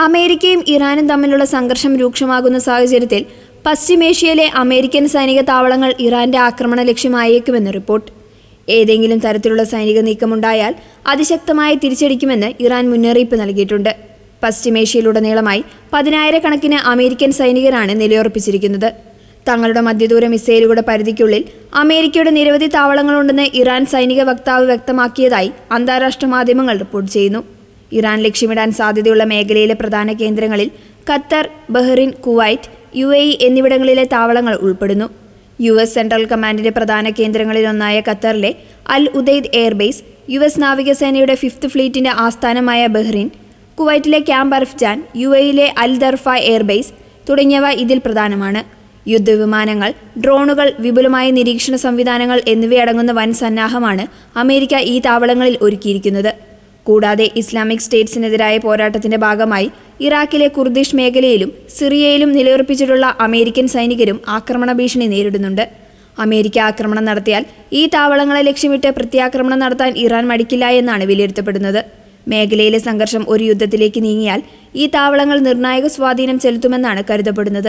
അമേരിക്കയും ഇറാനും തമ്മിലുള്ള സംഘർഷം രൂക്ഷമാകുന്ന സാഹചര്യത്തിൽ പശ്ചിമേഷ്യയിലെ അമേരിക്കൻ സൈനിക താവളങ്ങൾ ഇറാന്റെ ആക്രമണ ലക്ഷ്യമായേക്കുമെന്ന് റിപ്പോർട്ട്. ഏതെങ്കിലും തരത്തിലുള്ള സൈനിക നീക്കമുണ്ടായാൽ അതിശക്തമായ തിരിച്ചടിക്കുമെന്ന് ഇറാൻ മുന്നറിയിപ്പ് നൽകിയിട്ടുണ്ട്. പശ്ചിമേഷ്യയിലുടനീളമായി 10,000-കണക്കിന് അമേരിക്കൻ സൈനികരാണ് നിലയുറപ്പിച്ചിരിക്കുന്നത്. തങ്ങളുടെ മധ്യദൂര മിസൈലുകളുടെ പരിധിക്കുള്ളിൽ അമേരിക്കയുടെ നിരവധി താവളങ്ങളുണ്ടെന്ന് ഇറാൻ സൈനിക വക്താവ് വ്യക്തമാക്കിയതായി അന്താരാഷ്ട്ര മാധ്യമങ്ങൾ റിപ്പോർട്ട് ചെയ്യുന്നു. ഇറാൻ ലക്ഷ്യമിടാൻ സാധ്യതയുള്ള മേഖലയിലെ പ്രധാന കേന്ദ്രങ്ങളിൽ ഖത്തർ, ബഹ്റിൻ, കുവൈറ്റ്, UAE എന്നിവിടങ്ങളിലെ താവളങ്ങൾ ഉൾപ്പെടുന്നു. US സെൻട്രൽ കമാൻഡിന്റെ പ്രധാന കേന്ദ്രങ്ങളിലൊന്നായ ഖത്തറിലെ അൽ ഉദൈദ് എയർബേസ്, US നാവികസേനയുടെ 5th ഫ്ലീറ്റിന്റെ ആസ്ഥാനമായ ബഹ്റിൻ, കുവൈറ്റിലെ ക്യാമ്പ് അർഫ്ജാൻ, UAEയിലെ അൽ ദർഫ എയർബേസ് തുടങ്ങിയവ ഇതിൽ പ്രധാനമാണ്. യുദ്ധവിമാനങ്ങൾ, ഡ്രോണുകൾ, വിപുലമായ നിരീക്ഷണ സംവിധാനങ്ങൾ എന്നിവയടങ്ങുന്ന വൻ സന്നാഹമാണ് അമേരിക്ക ഈ താവളങ്ങളിൽ ഒരുക്കിയിരിക്കുന്നത്. കൂടാതെ ഇസ്ലാമിക് സ്റ്റേറ്റ്സിനെതിരായ പോരാട്ടത്തിന്റെ ഭാഗമായി ഇറാഖിലെ കുർദിഷ് മേഖലയിലും സിറിയയിലും നിലയുറപ്പിച്ചിട്ടുള്ള അമേരിക്കൻ സൈനികരും ആക്രമണ ഭീഷണി നേരിടുന്നുണ്ട്. അമേരിക്ക ആക്രമണം നടത്തിയാൽ ഈ താവളങ്ങളെ ലക്ഷ്യമിട്ട് പ്രത്യാക്രമണം നടത്താൻ ഇറാൻ മടിക്കില്ല എന്നാണ് വിലയിരുത്തപ്പെടുന്നത്. മേഖലയിലെ സംഘർഷം ഒരു യുദ്ധത്തിലേക്ക് നീങ്ങിയാൽ ഈ താവളങ്ങൾ നിർണായക സ്വാധീനം ചെലുത്തുമെന്നാണ് കരുതപ്പെടുന്നത്.